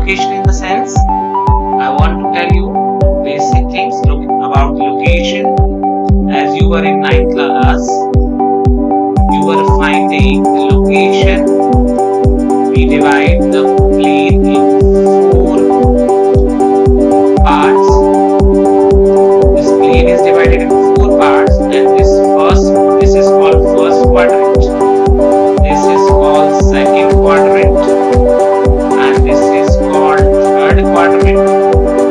Location in the sense, I want to tell you basic things about location. As you were in 9th class, you were finding the location. We divide the plane in 4 parts. This plane is divided into 4 parts, and this is called first quadrant. This is called second quadrant, and this is called third quadrant,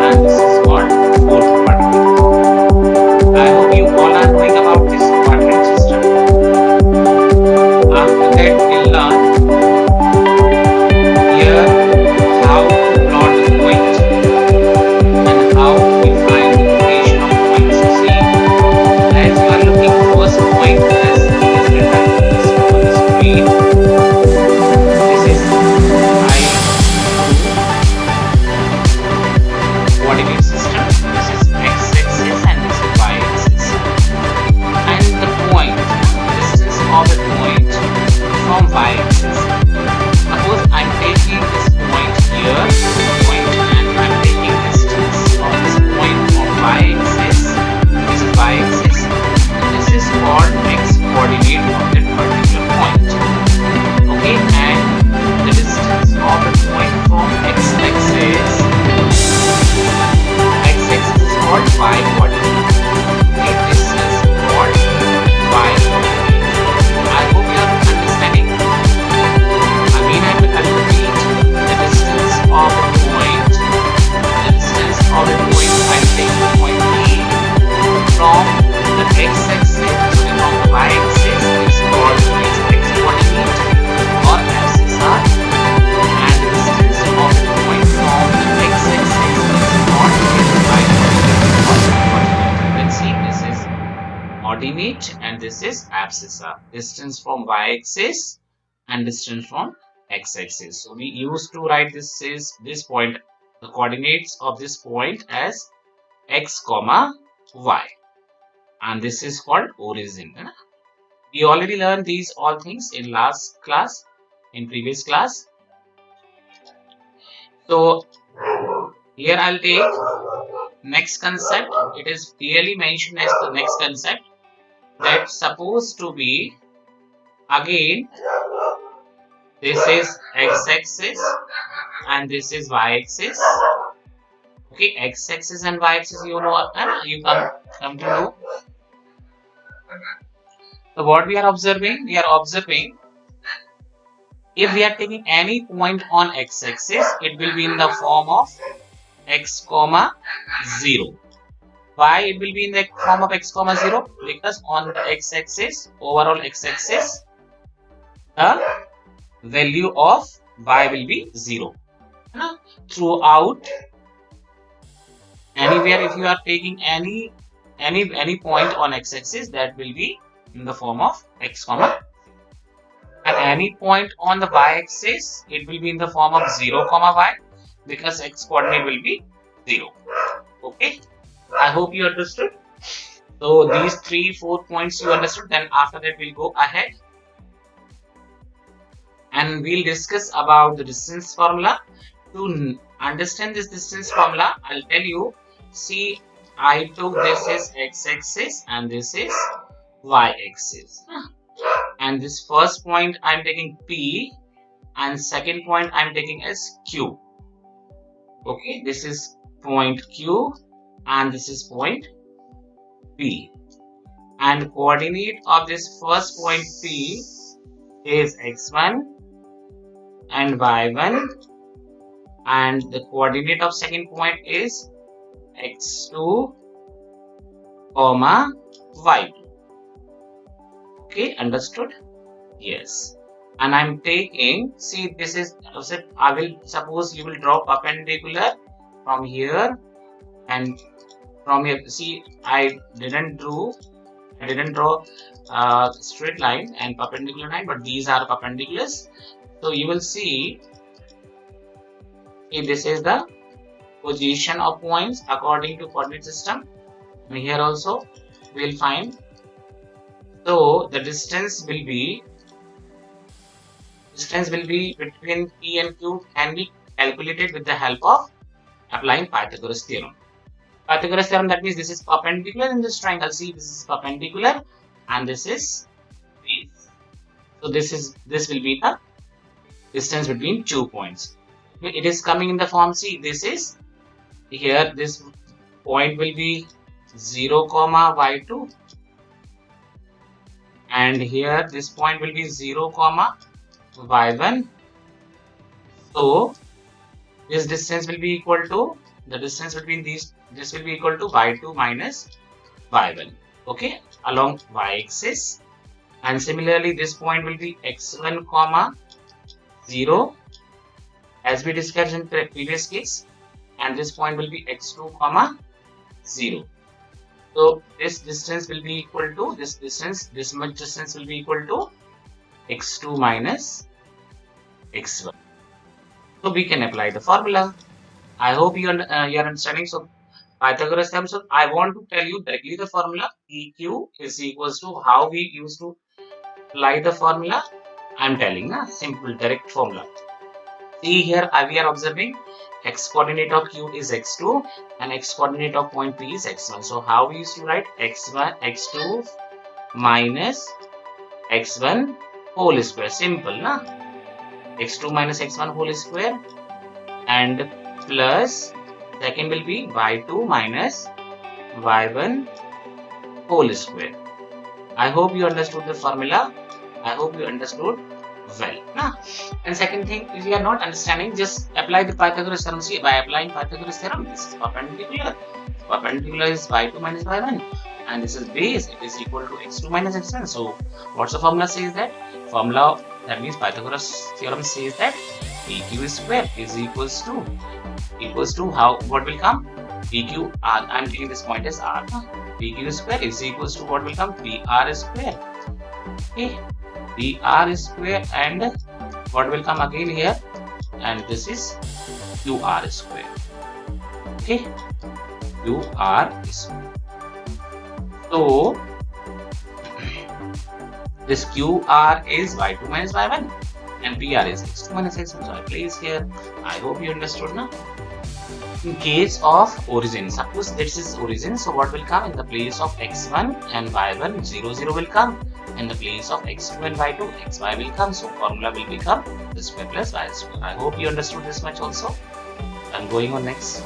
and this is called fourth quadrant. I hope you all are knowing about this quadrant system. After that, we'll learn here how to plot the point and how we find the location of points. See, as you are looking first point as it is written on the screen, this is coordinate system. This is x-axis and this is y-axis. And the point, distance of the point from y-axis. Suppose I'm taking this point here, and I'm taking distance of this point from y-axis. This is y-axis, and this is called x-coordinate of that particular point. Okay, and the distance of the point from x-axis is called y-coordinate. Okay, this is called y-coordinate. I hope you are understanding. I will repeat the distance of the point. The distance of the point, I'm taking point A from the x-axis to the y-axis is called x-coordinate or abscissa, and the distance of the point from the x-axis is called y-coordinate or coordinate. You can see this is ordinate and this is abscissa. Distance from y-axis and distance from x-axis. So we used to write this point, the coordinates of this point as x comma y, and this is called origin. We already learned these all things in last class, in previous class. So here I'll take next concept. It is clearly mentioned as the next concept, that supposed to be again this is x-axis and this is y-axis. Okay, x-axis and y-axis, you know, you come to know. So what we are observing? We are observing if we are taking any point on x-axis, it will be in the form of x comma 0. Why it will be in the form of x comma 0? Because on the x-axis, overall x-axis, the value of y will be 0. Throughout, anywhere if you are taking any point on x-axis, that will be in the form of x comma. At any point on the y-axis, it will be in the form of 0 comma y, because x coordinate will be 0. Okay, I hope you understood. So these 3-4 points you understood. Then after that we'll go ahead and we'll discuss about the distance formula. To understand this distance formula, I'll tell you. See, I took this is x-axis and this is y-axis, and this first point I'm taking P and second point I'm taking as Q. Okay, this is point Q and this is point P, and coordinate of this first point P is x1 and y1, and the coordinate of second point is x2 comma y2. Okay, understood? Yes. And I'm taking, see, this is, I will suppose you will draw perpendicular from here and from here. See, I didn't draw straight line and perpendicular line, but these are perpendiculars. So you will see if this is the position of points according to coordinate system, and here also we will find. So the distance will be between P and Q can be calculated with the help of applying Pythagoras theorem. Pythagoras theorem, that means this is perpendicular in this triangle. See, this is perpendicular and this is base. So this will be the distance between 2 points. It is coming in the form, see, this is here, this point will be 0 comma y2, and here this point will be 0 comma y1. So this distance will be equal to, the distance between these, this will be equal to y2 minus y1, okay, along y-axis. And similarly this point will be x1 comma 0 as we discussed in the previous case, and this point will be x2 comma 0. So this distance will be equal to this distance, this much distance will be equal to x2 minus x1. So we can apply the formula. I hope you are understanding. So Pythagoras theorem. So I want to tell you directly the formula. EQ is equals to, how we used to apply the formula. I am telling a simple direct formula. See here, we are observing x coordinate of Q is x2 and x coordinate of point P is x1. So how we used to write x1 x2 minus x1 whole square. Simple, na? x2 minus x1 whole square, and plus second will be y2 minus y1 whole square. I hope you understood the formula. I hope you understood well. Nah? And second thing, if you are not understanding, just apply the Pythagoras theorem. See, by applying Pythagoras theorem, this is perpendicular. Perpendicular is y2 minus y1, and this is base. It is equal to x2 minus x1. So what's the formula says that? Formula, that means Pythagoras theorem says that PQ square is equals to how, what will come? PQ R. I am taking this point as R. PQ square is equals to what will come? PR square. Okay, PR square, and what will come again here? And this is QR square. Okay, QR square. So this QR is y2 minus y1 and PR is x2 minus x1. So I place here. I hope you understood now. In case of origin, suppose this is origin, so what will come in the place of x1 and y1? 0, 0 will come. In the place of x2 and y2, xy will come. So formula will become this square plus y square. I hope you understood this much also. I'm going on next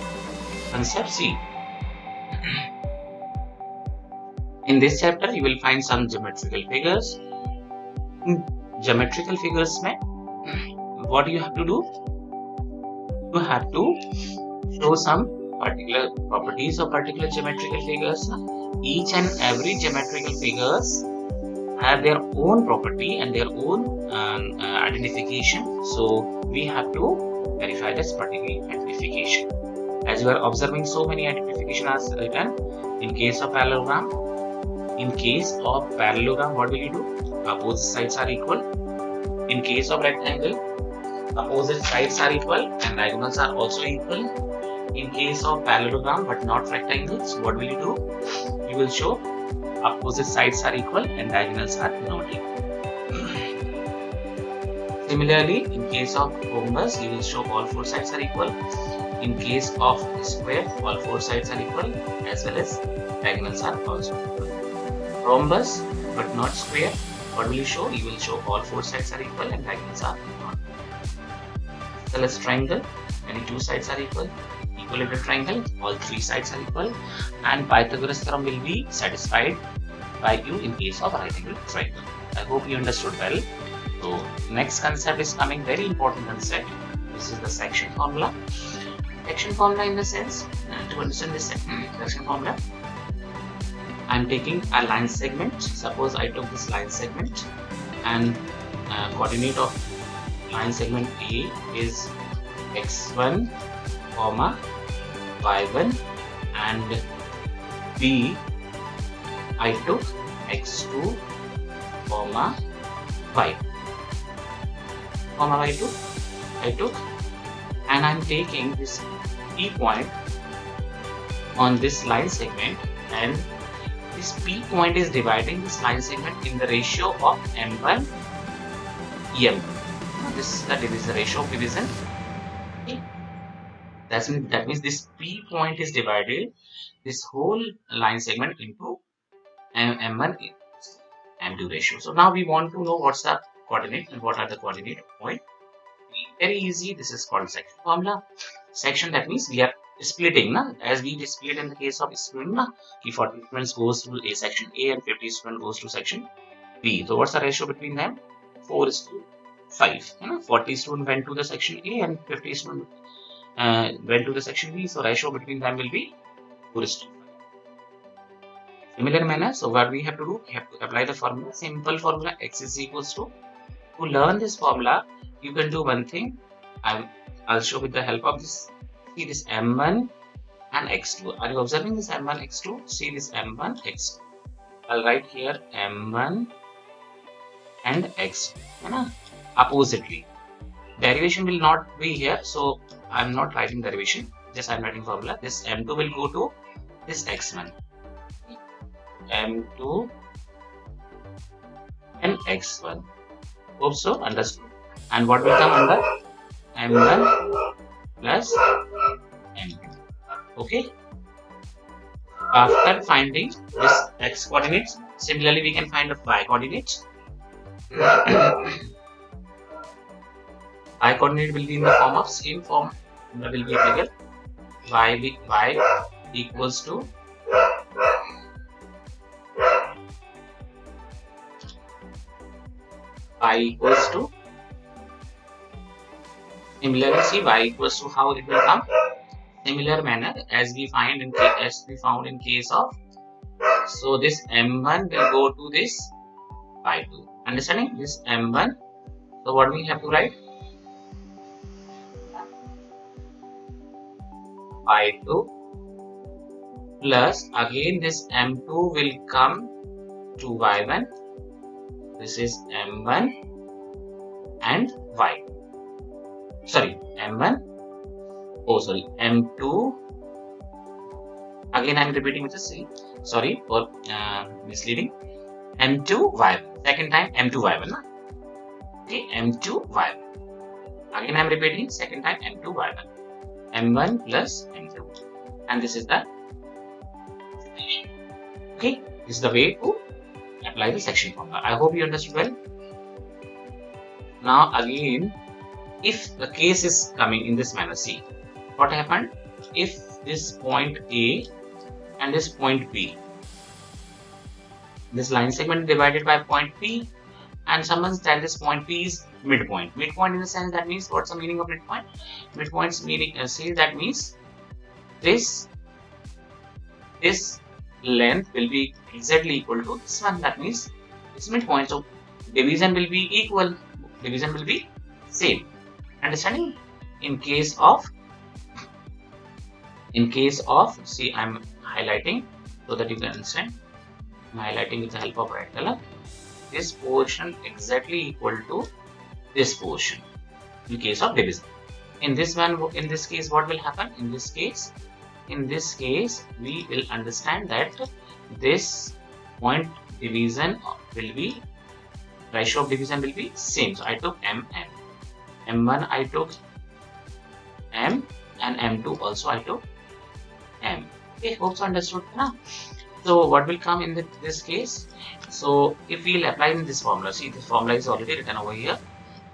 concept. See, in this chapter you will find some geometrical figures. In geometrical figures mein, what do you have to do? You have to show some particular properties of particular geometrical figures. Each and every geometrical figures have their own property and their own identification. So we have to verify this particular identification. As you are observing, so many identification are written. In case of parallelogram, what will you do? Opposite sides are equal. In case of rectangle, opposite sides are equal and diagonals are also equal. In case of parallelogram but not rectangles, what will you do? You will show opposite sides are equal and diagonals are not equal. Similarly, in case of rhombus, you will show all four sides are equal. In case of square, all four sides are equal as well as diagonals are also equal. Rhombus but not square, what will you show? You will show all four sides are equal and diagonals are not equal. As well as triangle, any two sides are equal. Equilateral triangle, all three sides are equal, and Pythagoras theorem will be satisfied by you in case of right angle triangle. I hope you understood well. So next concept is coming, very important concept. This is the section formula. Section formula in the sense, to understand this section formula, I am taking a line segment. Suppose I took this line segment and coordinate of line segment A is x1 comma y1, and B I took x2 comma y2 I took, and I am taking this P point on this line segment, and this P point is dividing this line segment in the ratio of m1 m. This is the ratio of division. Okay. That means this P point is divided this whole line segment into M1 M2 ratio. So now we want to know what's the coordinate and what are the coordinate point. Very easy. This is called section formula. Section, that means we are splitting, na? As we split in the case of student, na? Ki 40 students goes to a section A and 50 students goes to section B. So what's the ratio between them? 4 is to 5. 40 students went to the section A and 50 students went to the section B. So ratio between them will be 4 is to 5. Similar manner, so what we have to do, we have to apply the formula, simple formula, x is equals to learn this formula, you can do one thing. I'll show with the help of this. See this m1 and x2. Are you observing this m1, x2? See this m1, x2. I'll write here m1 and x2. Oppositely. Derivation will not be here, so I'm not writing derivation. Just I'm writing formula. This m2 will go to this x1. m2 and x1. Hope so, understood. And what will come under m1 plus m2. Okay. After finding this x coordinates, similarly we can find the y coordinates. Y coordinate will be in the form of same form. That will be applicable. Y equals to similarly, see y equals to how it will come. Similar manner as we found in case of, so this m1 will go to this y2. Understanding this m1? So what we have to write? y2 plus again this m2 will come to y1. This is m1 and y. Sorry, m1. Oh, sorry, m2. Again, I'm repeating with the same. Sorry for misleading. m2 y1. Second time m2 y1. Okay, m2 y1. Again, I'm repeating. Second time m2 y1. m1 plus m2. And this is the section. Okay, this is the way to apply the section formula. I hope you understood well. Now again, if the case is coming in this manner, see what happened if this point A and this point B, this line segment is divided by point P, and someone said this point P is midpoint. Midpoint in the sense, that means what's the meaning of midpoint? Midpoint's meaning, say that means this length will be exactly equal to this one. That means it's midpoint. So division will be equal. Division will be same. Understanding? In case of, see, I'm highlighting so that you can understand. I'm highlighting with the help of red color. This portion exactly equal to this portion in case of division. In this case, what will happen? In this case, we will understand that this point division will be, ratio of division will be same. So I took m1 I took m, and m2 also I took m. Okay, hope so understood now. So what will come in this case? So if we will apply in this formula, see this formula is already written over here.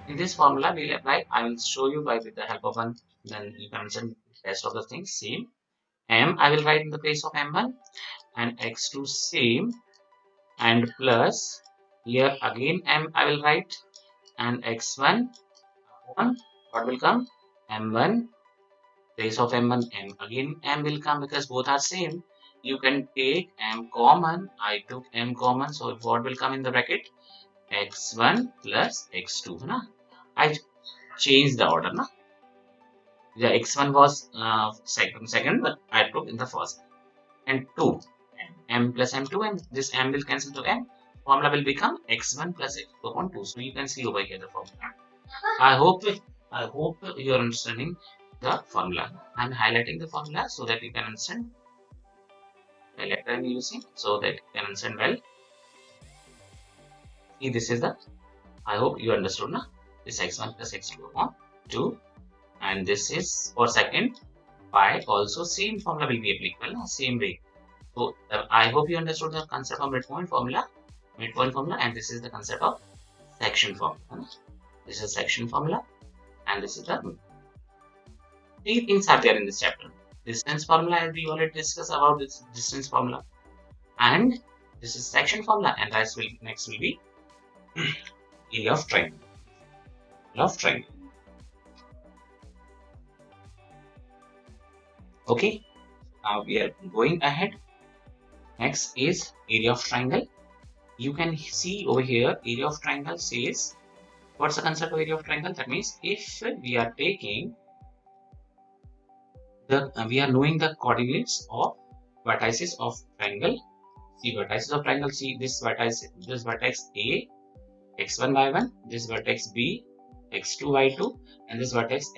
In this formula we will apply. I will show you by with the help of one. Then you can understand the rest of the things. Same m I will write in the place of m1 and x2 same, and plus here again m I will write, and x1 1, what will come? m1, place of m1 m, again m will come because both are same. You can take m common. I took m common, so what will come in the bracket? x1 plus x2. I changed the order. The x1 was second, but I took in the first. And 2, m plus m2, and this m will cancel to m. Formula will become x1 plus x2 upon 2. So you can see over here the formula. I hope you are understanding the formula. I am highlighting the formula so that you can understand. Highlighter I am using so that you can understand well. See, this is the, I hope you understood. This x1 plus x2 upon 2, and this is for second. phi, also same formula will be applicable, same way. So I hope you understood the concept of midpoint formula, and this is the concept of section formula. This is section formula, and this is the three things are there in this chapter. Distance formula, as we already discussed about this distance formula, and this is section formula, and next will be area of triangle. Okay, now we are going ahead. Next is area of triangle. You can see over here, area of triangle says, what's the concept of area of triangle? That means if we are taking we are knowing the coordinates of vertices of triangle. See vertices of triangle. See this vertex A, x1 y1, this vertex B, x2 y2, and this vertex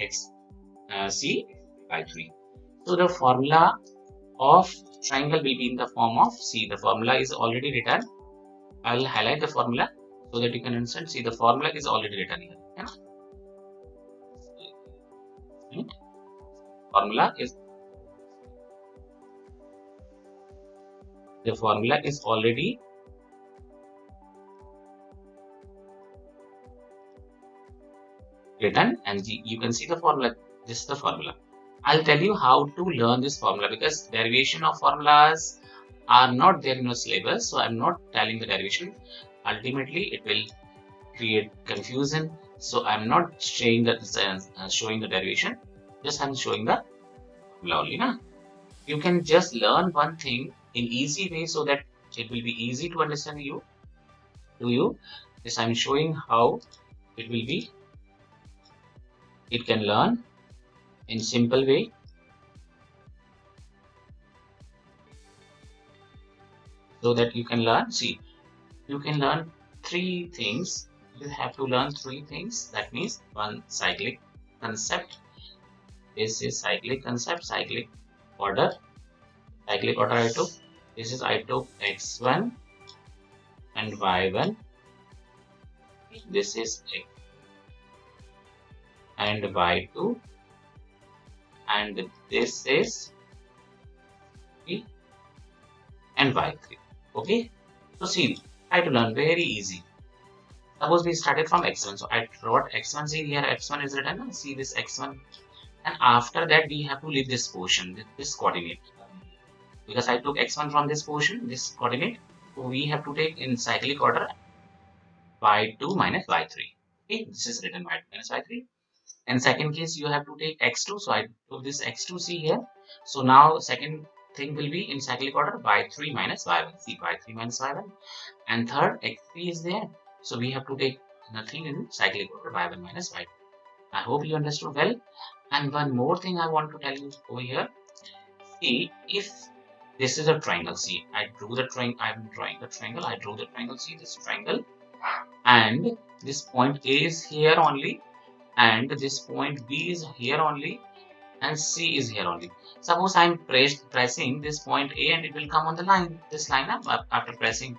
C y3. So the formula of triangle will be in the form of, see the formula is already written. I will highlight the formula so that you can understand. See the formula is already written here. Yeah? Right? The formula is already written, and you can see the formula. This is the formula. I'll tell you how to learn this formula, because derivation of formulas are not there in your syllabus, so I'm not telling the derivation. Ultimately it will create confusion, so I'm not showing the derivation, just I'm showing the formula only. Na? You can just learn one thing in easy way so that it will be easy to understand to you. Yes, I'm showing how it will be. It can learn in simple way. So that you can learn, see, you can learn three things. You have to learn three things. That means one, cyclic concept. This is cyclic concept, cyclic order I took. This is I took x1 and y1. This is x and y2, and this is y and y3. Okay, so see, try to learn very easy. Suppose we started from x1, so I wrote x1. See here, x1 is written. See this x1, and after that we have to leave this portion, this coordinate, because I took x1 from this portion, this coordinate. So we have to take in cyclic order y2 minus y3. Okay, this is written y2 minus y3. In second case, you have to take x2. So I took this x2c here. So now second thing will be in cyclic order y3 minus y1. See y3 minus y1. And third, x3 is there. So we have to take nothing in cyclic order y1 minus y2. I hope you understood well. And one more thing I want to tell you over here. See, if this is a triangle, see, I drew the triangle. I'm drawing the triangle. I drew the triangle. See this triangle, and this point A is here only, and this point B is here only, and C is here only. Suppose I'm pressing this point A, and it will come on the line, this line up after pressing.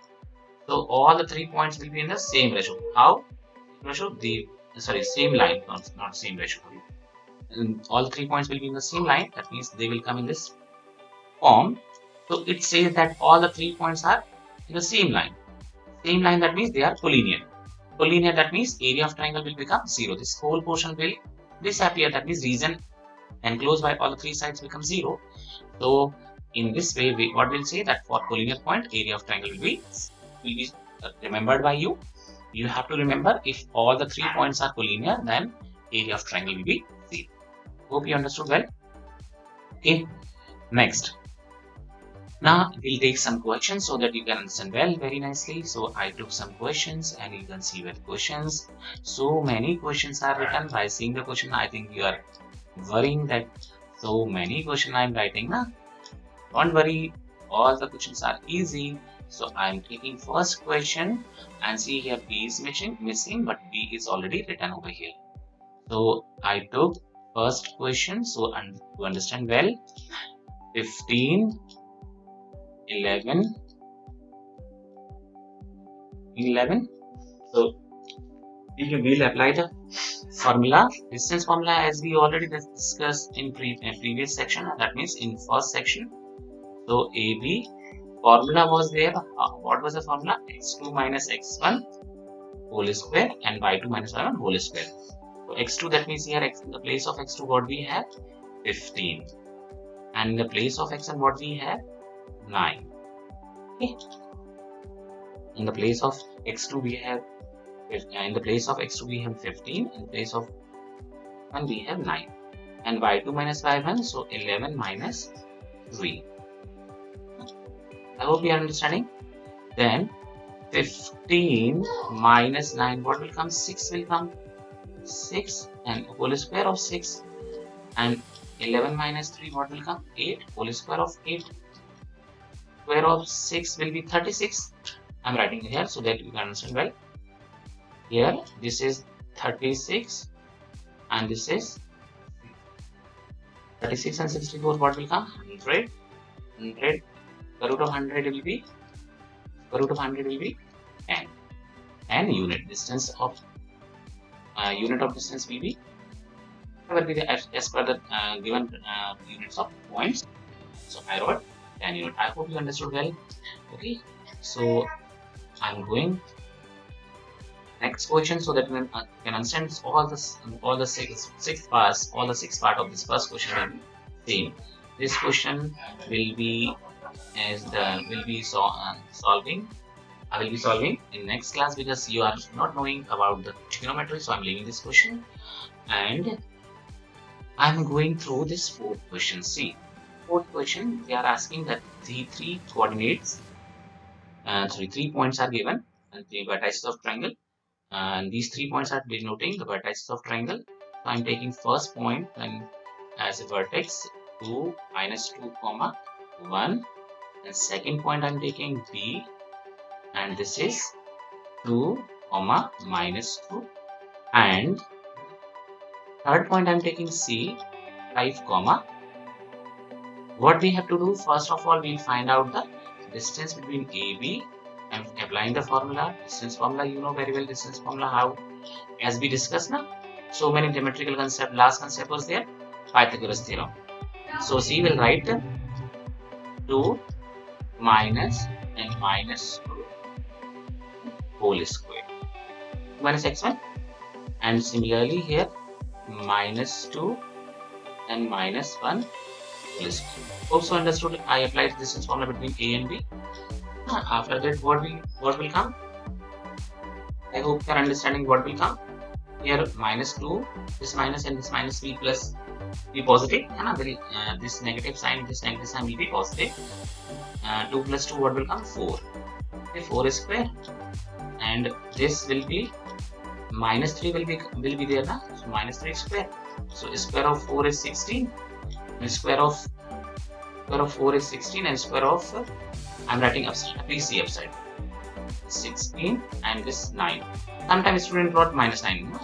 So all the 3 points will be in the same ratio. How? Ratio? Same line, not same ratio. And all 3 points will be in the same line. That means they will come in this form. So it says that all the 3 points are in the same line. Same line, that means they are collinear. Collinear, that means area of triangle will become 0. This whole portion will disappear. That means region enclosed by all the 3 sides becomes 0. So in this way, what we'll say that for collinear point, area of triangle will be remembered by you. You have to remember, if all the 3 points are collinear, then area of triangle will be 0. Hope you understood well. Okay, next. Now we'll take some questions so that you can understand well very nicely. So I took some questions, and you can see with questions. So many questions are written. By seeing the question, I think you are worrying that so many questions I'm writing. Nah? Don't worry, all the questions are easy. So I'm taking first question, and see here B is missing, but B is already written over here. So I took first question. So to understand well, 15, 11. So we will apply the formula, distance formula, as we already discussed in previous section, that means in first section. So AB formula was there. What was the formula? X2 minus X1 whole square and Y2 minus Y1 whole square. So X2, that means here in the place of X2 what we have? 15. And in the place of X1 what we have? 9. Okay. In the place of X2 we have 15. In place of 1 we have 9. And Y2 minus Y1, so 11 minus 3. I hope you are understanding. Then 15 minus 9, what will come? 6 will come. 6 and whole square of 6. And 11 minus 3, what will come? 8 whole square of 8. Square of 6 will be 36. I am writing here so that you can understand well. Here this is 36 and this is 36 and 64, what will come? 100. 100. The root of 100 will be 10. And unit distance of distance will be as per the given units of points. So I wrote 10 unit. I hope you understood well. Okay, so I'm going next question so that you can understand all the six parts of this first question will be same. This question will be solving. I will be solving in next class because you are not knowing about the trigonometry, so I'm leaving this question and I'm going through this fourth question. See, fourth question, they are asking that the three coordinates, 3 points are given and the vertices of triangle, and these 3 points are denoting the vertices of triangle. So I'm taking first point and as a vertex 2 minus 2 comma 1, and second point I'm taking B, and this is 2 comma minus 2, and third point I'm taking C, 5 comma. What we have to do, first of all we'll find out the distance between AB. I'm applying the formula, distance formula. You know very well distance formula, how, as we discussed now. So many geometrical concept. Last concept was there, Pythagoras theorem. So C will write 2 minus and minus 2 whole square minus x1, and similarly here minus 2 and minus 1 whole square. Also understood. I applied distance formula between A and B. After that, what will come? I hope you are understanding what will come. Here minus 2, this minus and this minus will plus be positive, and this negative sign will be positive. 2 plus 2, what will come? 4. Okay, 4 square, and this will be minus 3 will be there now. So minus 3 square. So square of 4 is 16, and square of 4 is 16, and square of I'm writing upside. Please see upside. 16 and this 9. Sometimes student wrote minus 9. No,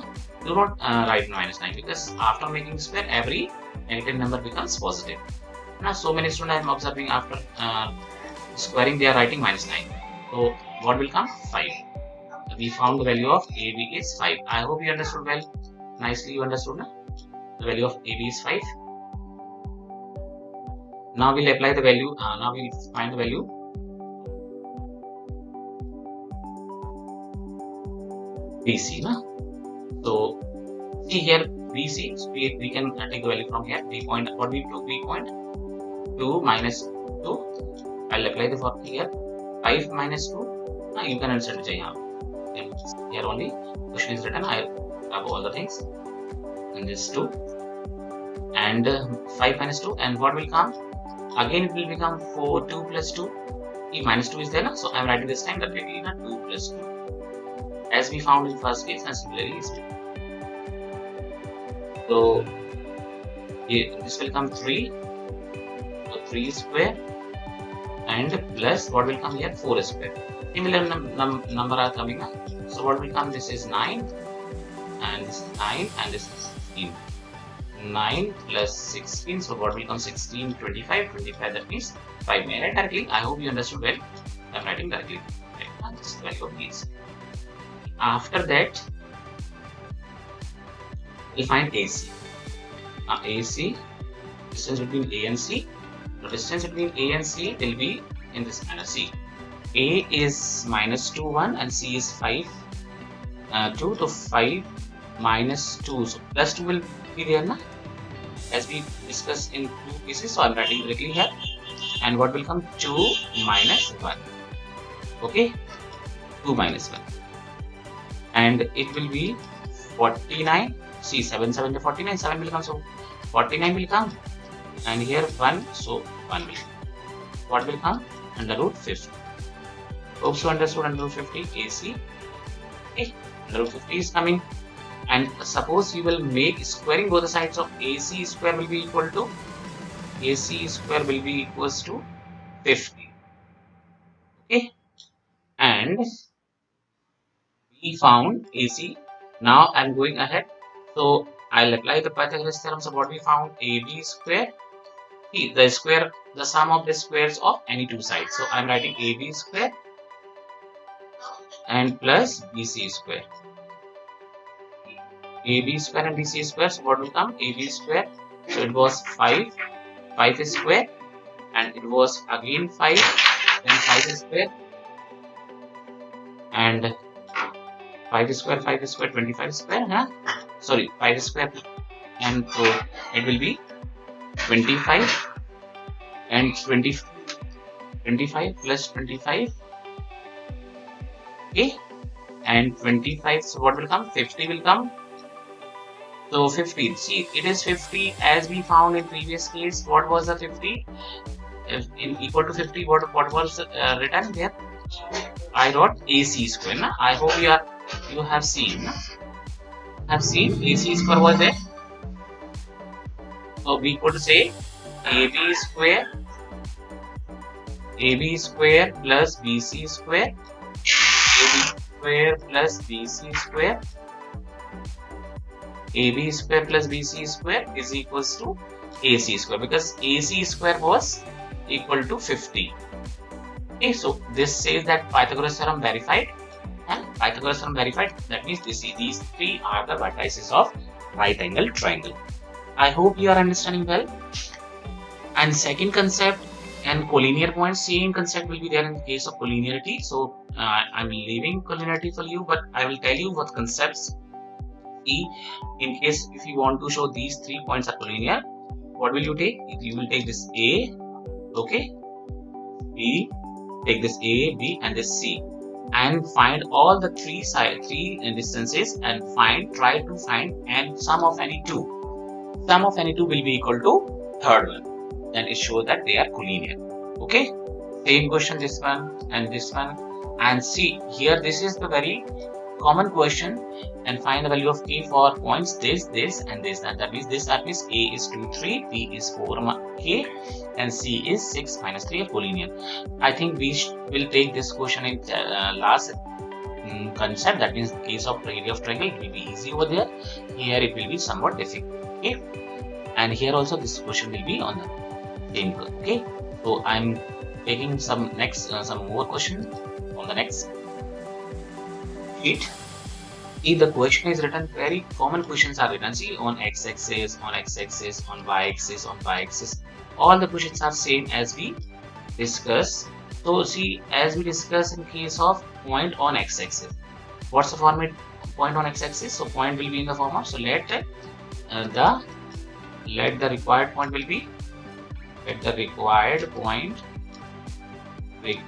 do not write minus 9 because after making square, every negative number becomes positive. Now, so many students I am observing after squaring they are writing minus 9. So what will come? 5. We found the value of AB is 5. I hope you understood well. Nicely you understood. Na? The value of AB is 5. Now we'll apply the value. Now we'll find the value. BC, na? So see here BC, so we can take the value from here. B point, what we took, B point 2 minus 2. I'll apply the formula here. 5 minus 2. You can understand it here. Here only question is written. I have all the things. And this 2 and 5 minus 2, and what will come? Again it will become 4. 2 plus 2. Minus 2 is there, na? So I'm writing this time that will be 2 plus 2. As we found in first case, and similarly so this will come 3, so 3 square, and plus what will come here? 4 square. Similar number are coming up. So what will come? This is 9, and this is 9, and this is 16. 9 plus 16, so what will come? 16, 25, 25, that means 5. May I write directly? I hope you understood well. I am writing directly. This is the value of these. After that, We'll find AC. AC, distance between A and C. The distance between A and C will be in this manner. See, A is minus 2, 1 and C is 5, 2. So 5 minus 2. So plus 2 will be there na? As we discussed in two pieces. So I'm writing directly here. And what will come? 2 minus 1. Okay? 2 minus 1. And it will be 49. See, 7, 7 to 49. 7 will come. So 49 will come. And here 1. So 1 will come. What will come? Under root 50. Hope you understood under root 50 AC. Okay. Under root 50 is coming. And suppose you will make squaring both the sides of AC square will be equal to AC square will be equals to 50. Okay. And we found AC. Now I'm going ahead. So I'll apply the Pythagoras theorem. So what we found AB square. See, the sum of the squares of any two sides. So I'm writing AB square and plus BC square. AB square and BC square. So what will come? AB square. So it was 5. 5 is square. And it was again 5. Then 5 is square. And 5 square, 5 square, 25 square. Huh? Sorry, 5 square. And so it will be 25 and 25 plus 25. Okay. And 25. So what will come? 50 will come. So 50. See, it is 50 as we found in previous case. What was the 50? If in equal to 50, what was written there? I wrote AC square. Na? I hope you have seen. Na? Have seen AC square was there. So we could say AB square plus BC square, AB square plus BC square, AB square plus BC square is equals to AC square, because AC square was equal to 50. Okay, so this says that Pythagoras theorem verified, and Pythagoras theorem verified. That means these three are the vertices of right angle triangle. I hope you are understanding well. And second concept and collinear point, same concept will be there in the case of collinearity. So I'm leaving collinearity for you, but I will tell you what concepts. In case if you want to show these 3 points are collinear, what will you take? You will take this A, okay, B, take this A, B, and this C, and find all the three distances and try to find and sum of any two. Sum of any two will be equal to third one. Then it shows that they are collinear. Okay. Same question, this one and this one. And see here, this is the very common question. And find the value of K for points this, and this. And that means A is 2, 3, B is 4, K, and C is 6 minus 3 are collinear. I think we will take this question in last concept. That means the case of area of triangle, it will be easy over there. Here it will be somewhat difficult. Okay. And here also this question will be on the same curve. Okay. So I'm taking some more question on the next sheet. See, the question is written, very common questions are written. See, on x-axis, on x-axis, on y-axis, on y-axis. All the questions are same as we discuss. So see, as we discuss in case of point on x-axis. What's the format point on x-axis? So point will be in the form of, so let the required point will be, let the required point will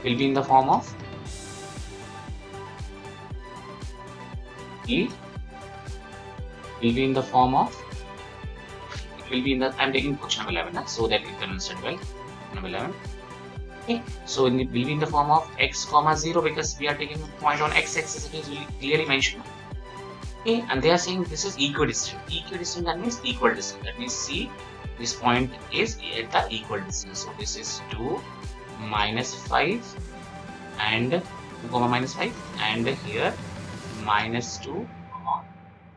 be in the form of E, will be in the form of, it will be in the, I'm taking question number 11 so that you can understand well. Number 11. Okay, so it will be in the form of x comma 0, because we are taking a point on x-axis. It is really clearly mentioned. Okay, and they are saying this is equidistant. Equidistant, that means equal distance. That means see, this point is at the equal distance. So this is 2 minus 5 and 2 comma minus 5, and here minus 2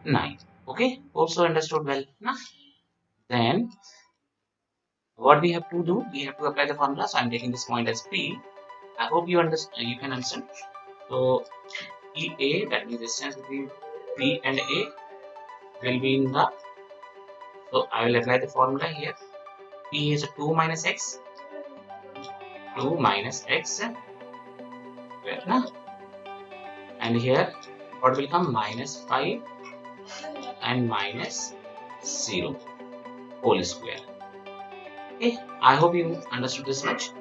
9. Okay, also understood well. Nah? Then what we have to do, we have to apply the formula. So I'm taking this point as P. I hope you understand. You can understand. So EA, that means distance between B and A, will be in the, so I will apply the formula here. P is 2 minus x, 2 minus x square, na? And here what will come, minus 5 and minus 0 whole square. Okay, I hope you understood this much.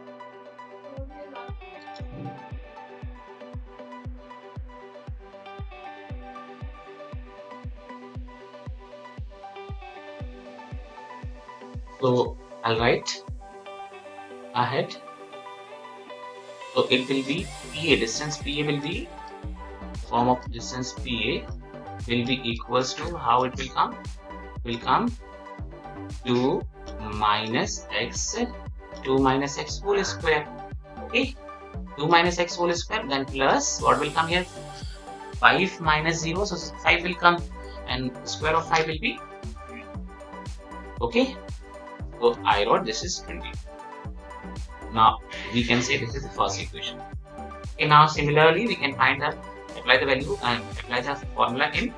So I'll write ahead. So it will be PA, distance PA will be, form of distance PA will be equals to, how it will come? Will come 2 minus x whole square. Okay, 2 minus x whole square, then plus what will come here? 5 minus 0, so 5 will come, and square of 5 will be, okay. So I wrote this is 20. Now we can say this is the first equation. Okay, now similarly we can find the, apply the value and apply the formula in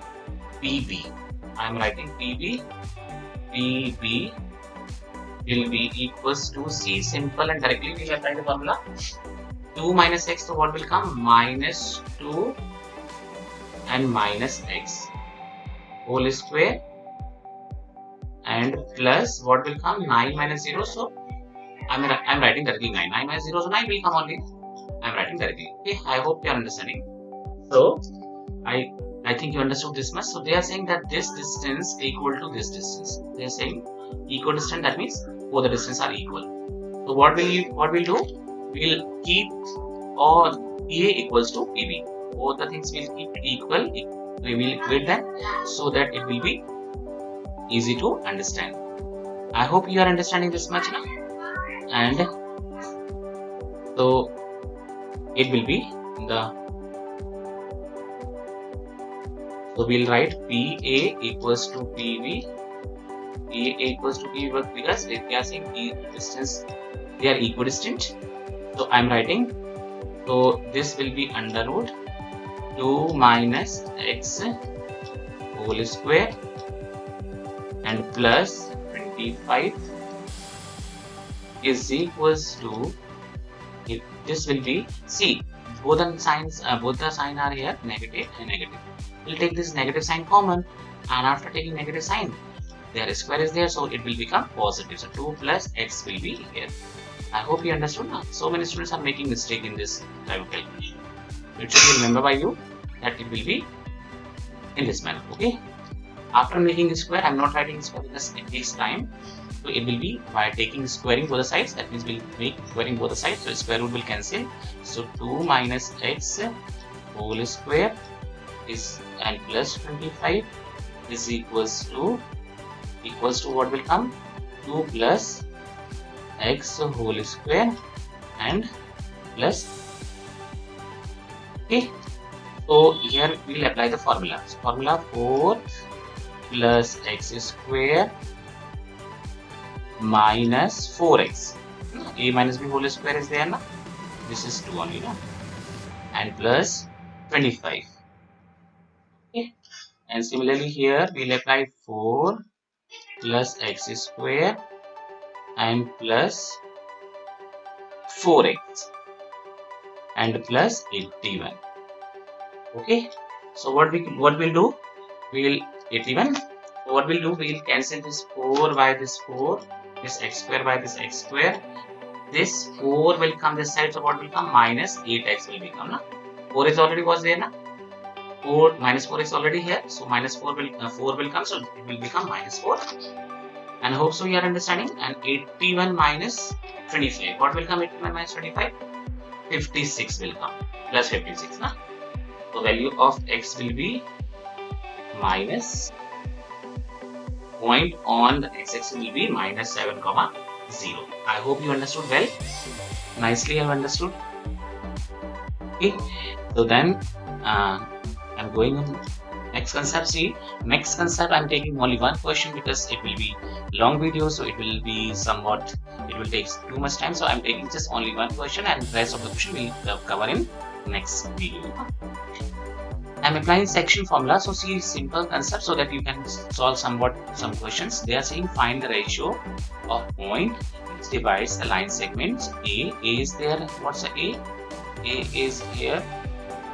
PB. I am writing PB. PB will be equals to, see, simple and directly we will apply the formula. 2 minus x, so what will come? Minus 2 and minus x whole square, and plus what will come? 9 minus 0, so I'm writing directly 9. 9 minus 0, so 9 will come only. I'm writing directly. Okay, I hope you are understanding. So I think you understood this much. So they are saying that this distance equal to this distance. They are saying equidistant, that means both the distances are equal. So what we'll do? We'll keep all PA equals to PB. Both the things will keep equal. We will equate them so that it will be easy to understand. I hope you are understanding this much now. And so it will be the, so we'll write PA equals to PB. PA equals to PB because they are saying distance, they are equidistant. So I'm writing, so this will be under root 2 minus x whole square and plus 25 is equals to, this will be, see, both the signs are here, negative and negative. We'll take this negative sign common, and after taking negative sign, their square is there, so it will become positive. So 2 plus x will be here. I hope you understood now. So many students are making mistake in this type of calculation. It should be remembered by you that it will be in this manner. Okay. After making the square, I'm not writing square because it takes time. So it will be by taking squaring both the sides. That means we'll make squaring both the sides. So square root will cancel. So 2 minus x whole square is, and plus 25 is equals to what will come? 2 plus x whole square and plus, okay. So here we will apply the formula. So formula 4 plus x square minus 4x. A minus b whole square is there, na? This is 2 only, na? And plus 25. Okay. And similarly here we will apply 4 plus x square and plus 4x and plus 81. Okay. So what we'll do? We will 81. So what we'll do? We will cancel this 4 by this 4, this x square by this x square. This 4 will come this side. So what will come? Minus 8x will become, na? 4 is already was there, na? 4 minus 4 is already here. So minus 4 will come. So it will become minus 4. And hope so you are understanding. And 81 minus 25. What will come? 81 minus 25? 56 will come. Plus 56, na? So value of x will be minus, point on the x-axis will be minus 7, 0. I hope you understood well. Nicely I have understood. Okay. So then I'm going on next concept. See, next concept I'm taking only one question because it will be long video, so it will be somewhat, it will take too much time. So I'm taking just only one question, and rest of the question we will cover in next video. I'm applying section formula, so see simple concept so that you can solve some questions. They are saying find the ratio of point which divides the line segments. A is there. What's the A? A is here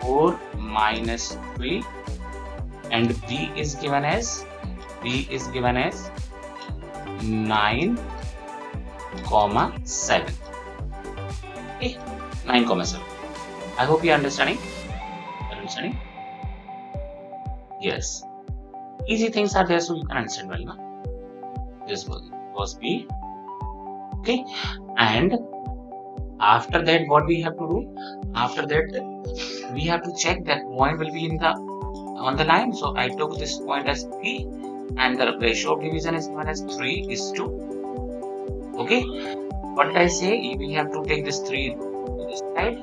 4 minus 3, and B is given as 9, 7. Okay, 9, 7. I hope you're understanding. Yes. Easy things are there, so you can understand well, na? This was B. Okay, and after that, what we have to do? After that, we have to check that point will be on the line. So I took this point as P, and the ratio of division is given as 3:2. Okay, what did I say? We have to take this 3 to this side,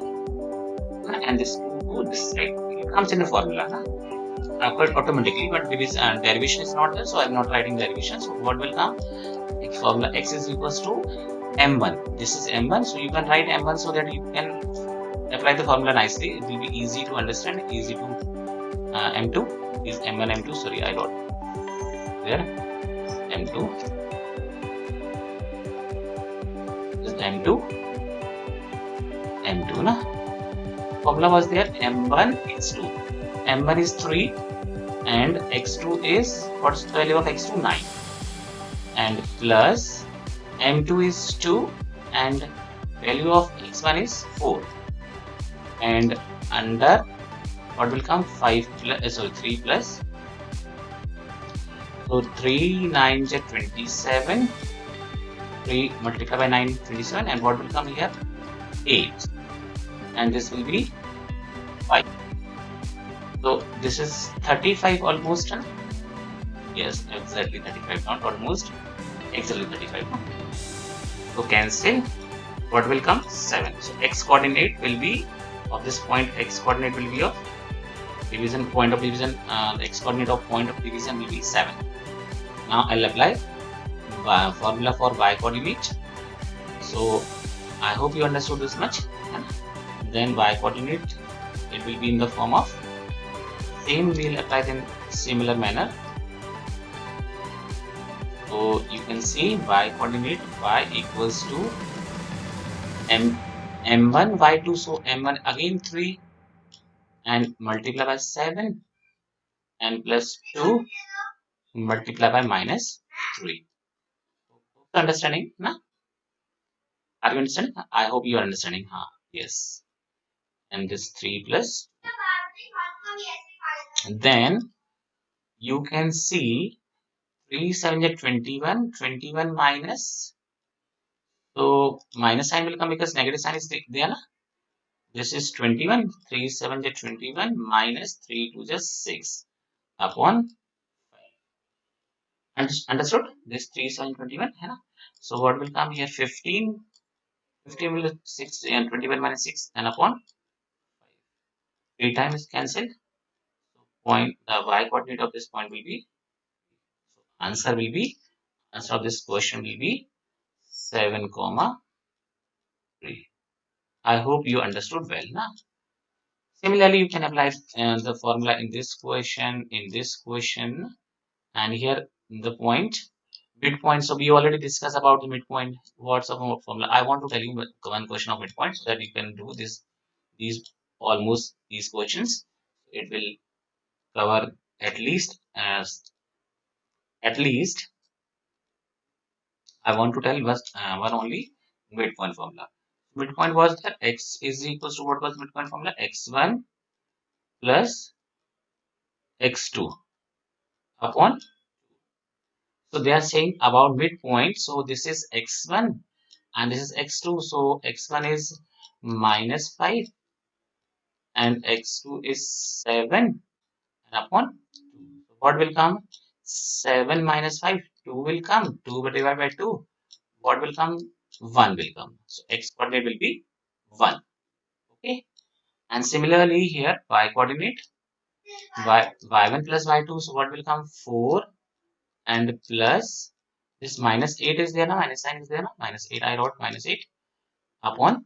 and this 2 to this side. It comes in the formula, quite automatically, but derivation is not there, so I'm not writing derivation. So what will come? Formula x is equals to m1. This is m1, so you can write m1 so that you can apply the formula nicely. It will be easy to understand, easy to m2 is m1 m2. Sorry, I wrote there m2 is m2 na. Formula was there m1 x2. m1 is 3 and x2 is, what's the value of x2? 9, and plus m2 is 2 and value of x1 is 4, and under what will come? 3 plus, so 3 9 is 27, 3 multiplied by 9 27, and what will come here? 8, and this will be 5. So this is 35 almost. Yes, exactly 35, not almost, exactly 35. So cancel. What will come? 7. So x coordinate will be of this point. X coordinate will be of division, point of division. The x coordinate of point of division will be 7. Now I'll apply formula for y coordinate. So I hope you understood this much. Then y coordinate, it will be in the form of same. We'll apply in similar manner. So you can see y coordinate, y equals to m1 y2. So m1 again 3 and multiply by 7, and plus 2 multiply by minus 3. Understanding? Na? Are you understanding? I hope you are understanding. Yes. And this 3 plus. Then you can see 3 7 is 21, 21 minus. So minus sign will come because negative sign is there. Na? This is 21. 3 7 is 21 minus 3 2 is 6 upon. Understood? This 3 7 21. Hai na? So what will come here? 15. 15 will 6 and 21 minus 6 and upon 3 times cancelled. Point, the y coordinate of this point will be, answer of this question will be 7, 3. I hope you understood well. Na? Similarly, you can apply the formula in this question, and here the point, midpoint. So we already discussed about the midpoint. What's the formula? I want to tell you one question of midpoint so that you can do these questions. It will cover at least I want to tell was one only midpoint formula. Midpoint was that x is equals to, what was midpoint formula? x1 plus x2 upon. So they are saying about midpoint. So this is x1 and this is x2. So x1 is minus 5 and x2 is 7 and upon 2. So what will come? 7 minus 5, 2 will come. 2 divided by 2. What will come? 1 will come. So x coordinate will be 1. Okay. And similarly here y coordinate, y1 plus y2. So what will come? 4 and plus this minus 8 is there now. Minus sign is there now. Minus 8, I wrote minus 8 upon.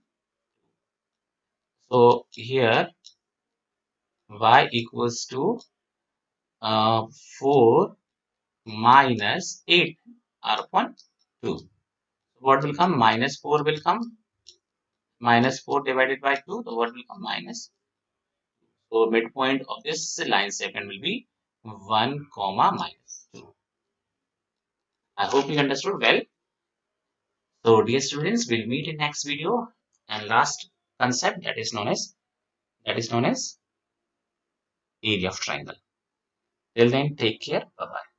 So here y equals to 4 minus 8 r upon 2. What will come? Minus 4 will come. Minus 4 divided by 2. So what will come? Minus. So midpoint of this line segment will be 1 comma minus 2. I hope you understood well. So dear students, we'll meet in next video. And last concept that is known as area of triangle. Till then, take care. Bye bye.